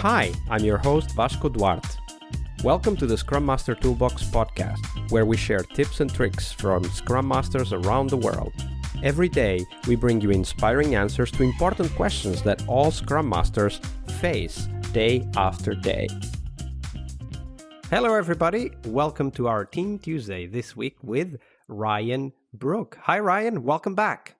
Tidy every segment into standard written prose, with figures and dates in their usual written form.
Hi, I'm your host Vasco Duarte. Welcome to the Scrum Master Toolbox podcast, where we share tips and tricks from Scrum Masters around the world. Every day, we bring you inspiring answers to important questions that all Scrum Masters face day after day. Hello, everybody. Welcome to our Team Tuesday this week with Ryan Brook. Hi, Ryan. Welcome back.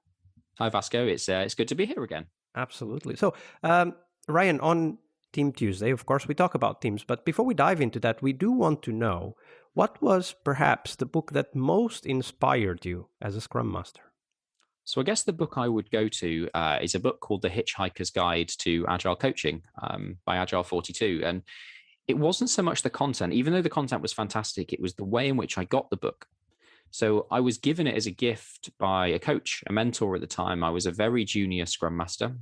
Hi, Vasco. It's good to be here again. Absolutely. So, Ryan, on Team Tuesday, of course, we talk about teams, but before we dive into that, we do want to know what was perhaps the book that most inspired you as a Scrum Master? So I guess the book I would go to is a book called The Hitchhiker's Guide to Agile Coaching by Agile 42. And it wasn't so much the content, even though the content was fantastic, it was the way in which I got the book. So I was given it as a gift by a coach, a mentor at the time. I was a very junior Scrum Master.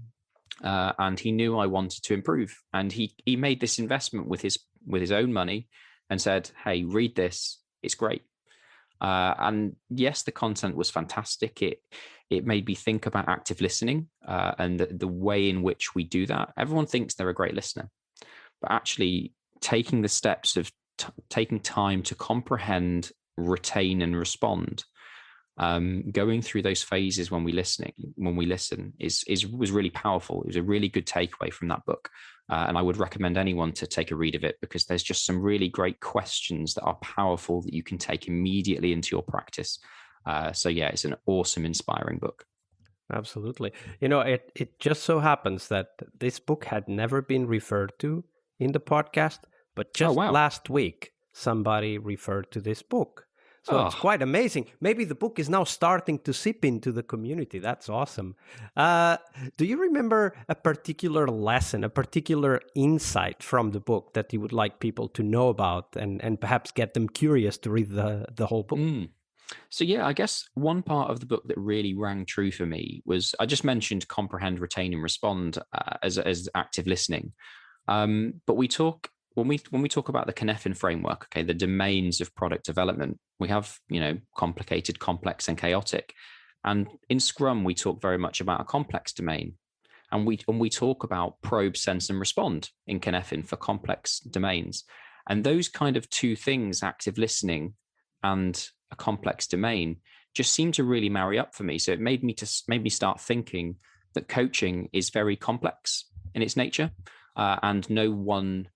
And he knew I wanted to improve. And he made this investment with his own money and said, hey, read this. It's great. And yes, the content was fantastic. It made me think about active listening and the way in which we do that. Everyone thinks they're a great listener, but actually taking the steps of taking time to comprehend, retain, and respond. Going through those phases when we listen was really powerful. It was a really good takeaway from that book. And I would recommend anyone to take a read of it because there's just some really great questions that are powerful that you can take immediately into your practice. So yeah, it's an awesome, inspiring book. Absolutely. You know, it just so happens that this book had never been referred to in the podcast, but just last week, somebody referred to this book. So It's quite amazing. Maybe the book is now starting to seep into the community. That's awesome. Do you remember a particular lesson, a particular insight from the book that you would like people to know about and perhaps get them curious to read the whole book? So yeah, I guess one part of the book that really rang true for me was, I just mentioned comprehend, retain, and respond as active listening. But when we talk about the Cynefin framework, okay, the domains of product development, we have, complicated, complex, and chaotic. And in Scrum, we talk very much about a complex domain. And we talk about probe, sense, and respond in Cynefin for complex domains. And those kind of two things, active listening and a complex domain, just seem to really marry up for me. So it made me start thinking that coaching is very complex in its nature, and no one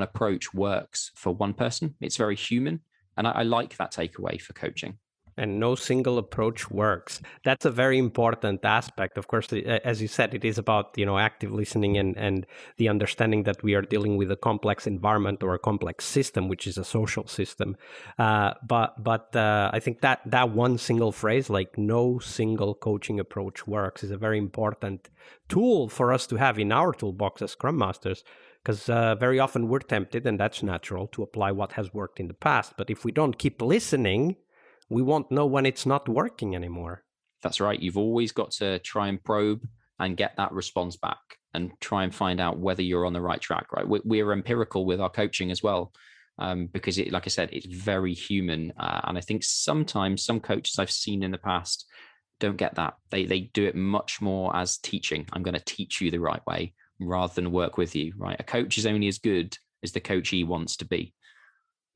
approach works for one person. It's very human. And I like that takeaway for coaching. And no single approach works. That's a very important aspect. Of course, as you said, it is about, active listening and the understanding that we are dealing with a complex environment or a complex system, which is a social system. But I think that one single phrase, like no single coaching approach works, is a very important tool for us to have in our toolbox as Scrum Masters. Because very often we're tempted, and that's natural, to apply what has worked in the past. But if we don't keep listening, we won't know when it's not working anymore. That's right. You've always got to try and probe and get that response back and try and find out whether you're on the right track, right? We're empirical with our coaching as well, because like I said, it's very human. And I think sometimes some coaches I've seen in the past don't get that. They do it much more as teaching. I'm going to teach you the right way, rather than work with you, right? A coach is only as good as the coachee wants to be.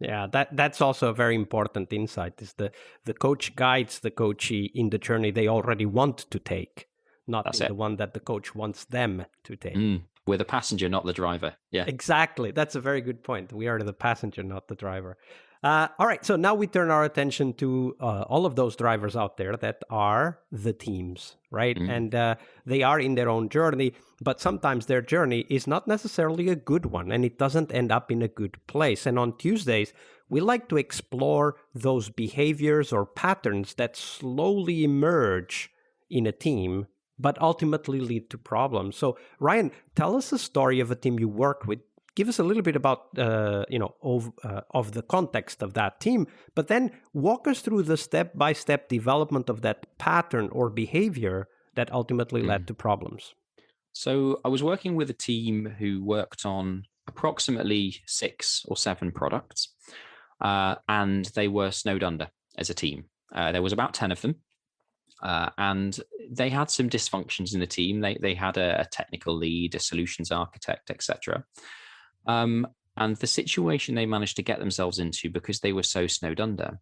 Yeah, that's also a very important insight, is the coach guides the coachee in the journey they already want to take, not the one that the coach wants them to take. We're the passenger, not the driver. Yeah, exactly. That's a very good point. We are the passenger, not the driver. All right, so now we turn our attention to all of those drivers out there that are the teams, right? And they are in their own journey, but sometimes their journey is not necessarily a good one, and it doesn't end up in a good place. And on Tuesdays, we like to explore those behaviors or patterns that slowly emerge in a team, but ultimately lead to problems. So, Ryan, tell us a story of a team you work with. Give us a little bit about, of the context of that team, but then walk us through the step-by-step development of that pattern or behavior that ultimately led to problems. So I was working with a team who worked on approximately 6 or 7 products, and they were snowed under as a team. There was about 10 of them. And they had some dysfunctions in the team. They had a technical lead, a solutions architect, etc. And the situation they managed to get themselves into, because they were so snowed under,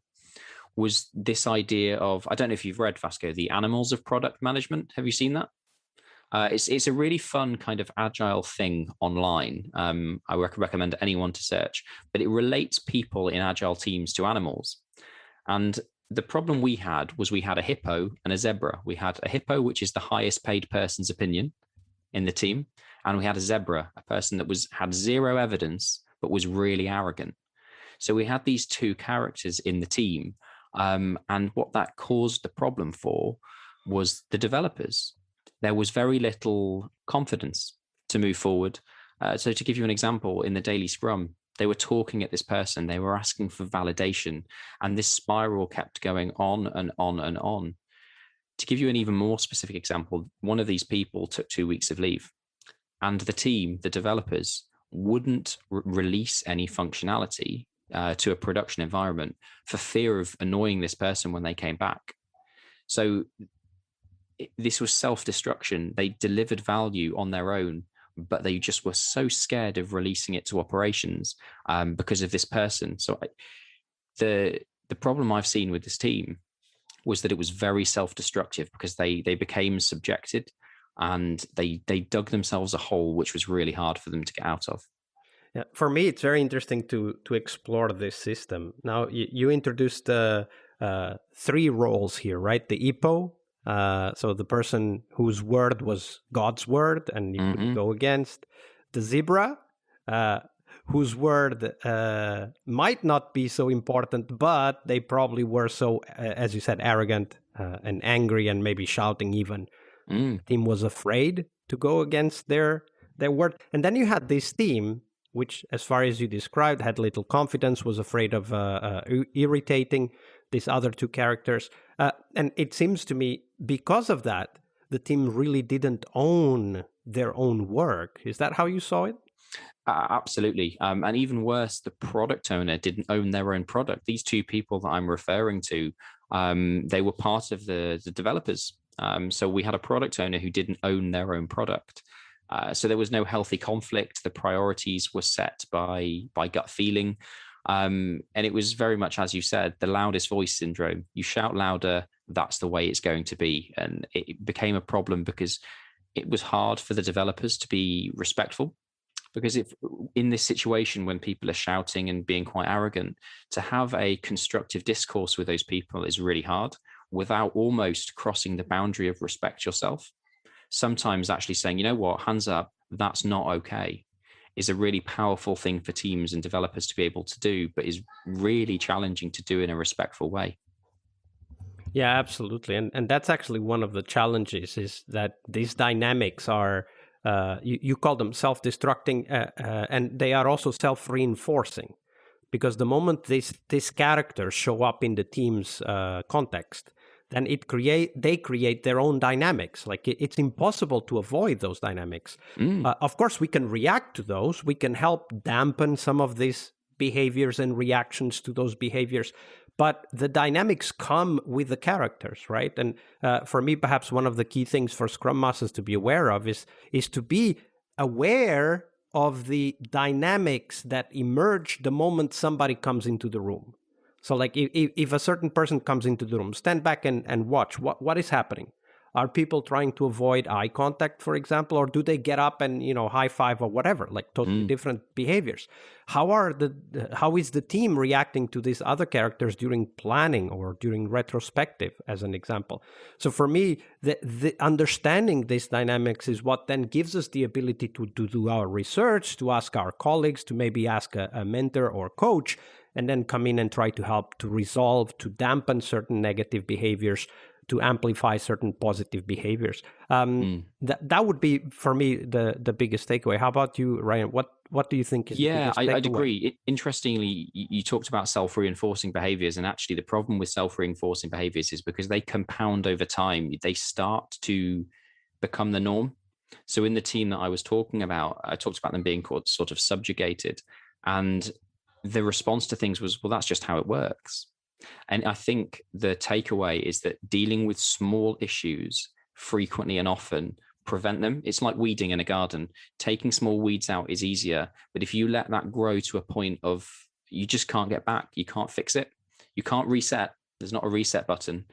was this idea of, I don't know if you've read, Vasco, The Animals of Product Management. Have you seen that? It's a really fun kind of agile thing online. I recommend anyone to search, but it relates people in agile teams to animals. And the problem we had was we had a hippo and a zebra. We had a hippo, which is the highest paid person's opinion in the team, and we had a zebra, a person that had zero evidence but was really arrogant. So we had these two characters in the team, and what that caused the problem for was the developers. There was very little confidence to move forward. So to give you an example, in the daily scrum, they were talking at this person, they were asking for validation, and this spiral kept going on and on and on. To give you an even more specific example, one of these people took 2 weeks of leave, and the team, the developers, wouldn't release any functionality to a production environment for fear of annoying this person when they came back. So this was self-destruction. They delivered value on their own, but they just were so scared of releasing it to operations because of this person. So the problem I've seen with this team was that it was very self-destructive because they became subjected and they dug themselves a hole which was really hard for them to get out of. Yeah, for me, it's very interesting to explore this system. Now, you introduced 3 roles here, right? The Hippo, so the person whose word was God's word and you could go against. The zebra, whose word might not be so important, but they probably were so, as you said, arrogant and angry and maybe shouting even. The team was afraid to go against their word. And then you had this team, which, as far as you described, had little confidence, was afraid of irritating these other 2 characters. And it seems to me, because of that, the team really didn't own their own work. Is that how you saw it? Absolutely. And even worse, the product owner didn't own their own product. These 2 people that I'm referring to, they were part of the developers. So we had a product owner who didn't own their own product. So there was no healthy conflict. The priorities were set by gut feeling. And it was very much, as you said, the loudest voice syndrome. You shout louder, that's the way it's going to be. And it became a problem because it was hard for the developers to be respectful. Because if in this situation, when people are shouting and being quite arrogant, to have a constructive discourse with those people is really hard without almost crossing the boundary of respect yourself. Sometimes actually saying, you know what, hands up, that's not okay, is a really powerful thing for teams and developers to be able to do, but is really challenging to do in a respectful way. Yeah, absolutely. And that's actually one of the challenges, is that these dynamics are, you call them self-destructing, and they are also self-reinforcing. Because the moment these characters show up in the team's context, then they create their own dynamics. Like it's impossible to avoid those dynamics. Of course, we can react to those. We can help dampen some of these behaviors and reactions to those behaviors. But the dynamics come with the characters, right? And for me, perhaps one of the key things for Scrum Masters to be aware of is to be aware of the dynamics that emerge the moment somebody comes into the room. So like if a certain person comes into the room, stand back and watch what is happening. Are people trying to avoid eye contact, for example, or do they get up and, high five or whatever, like totally different behaviors? How is the team reacting to these other characters during planning or during retrospective, as an example? So for me, the understanding these dynamics is what then gives us the ability to do our research, to ask our colleagues, to maybe ask a mentor or coach, and then come in and try to help to resolve, to dampen certain negative behaviors, to amplify certain positive behaviors. That would be, for me, the biggest takeaway. How about you, Ryan? What do you think is the biggest takeaway? I'd agree. Interestingly, you talked about self-reinforcing behaviors, and actually the problem with self-reinforcing behaviors is because they compound over time. They start to become the norm. So in the team that I was talking about, I talked about them being called sort of subjugated, and the response to things was, well, that's just how it works. And I think the takeaway is that dealing with small issues frequently and often prevent them. It's like weeding in a garden. Taking small weeds out is easier, but if you let that grow to a point of you just can't get back, you can't fix it, you can't reset. There's not a reset button.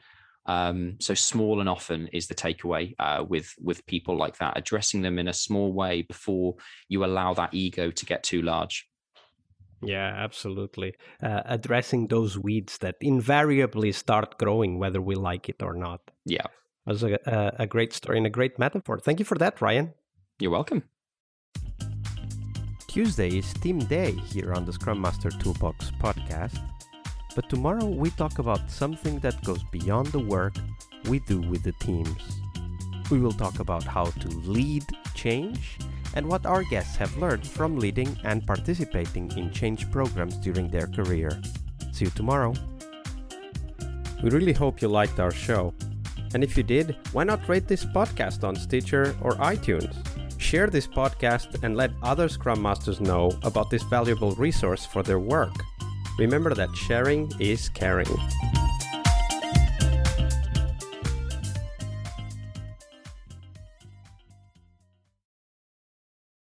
So small and often is the takeaway with people like that, addressing them in a small way before you allow that ego to get too large. Yeah, absolutely. Addressing those weeds that invariably start growing, whether we like it or not. Yeah. That was a great story and a great metaphor. Thank you for that, Ryan. You're welcome. Tuesday is Team Day here on the Scrum Master Toolbox podcast. But tomorrow we talk about something that goes beyond the work we do with the teams. We will talk about how to lead change and what our guests have learned from leading and participating in change programs during their career. See you tomorrow. We really hope you liked our show. And if you did, why not rate this podcast on Stitcher or iTunes? Share this podcast and let other Scrum Masters know about this valuable resource for their work. Remember that sharing is caring.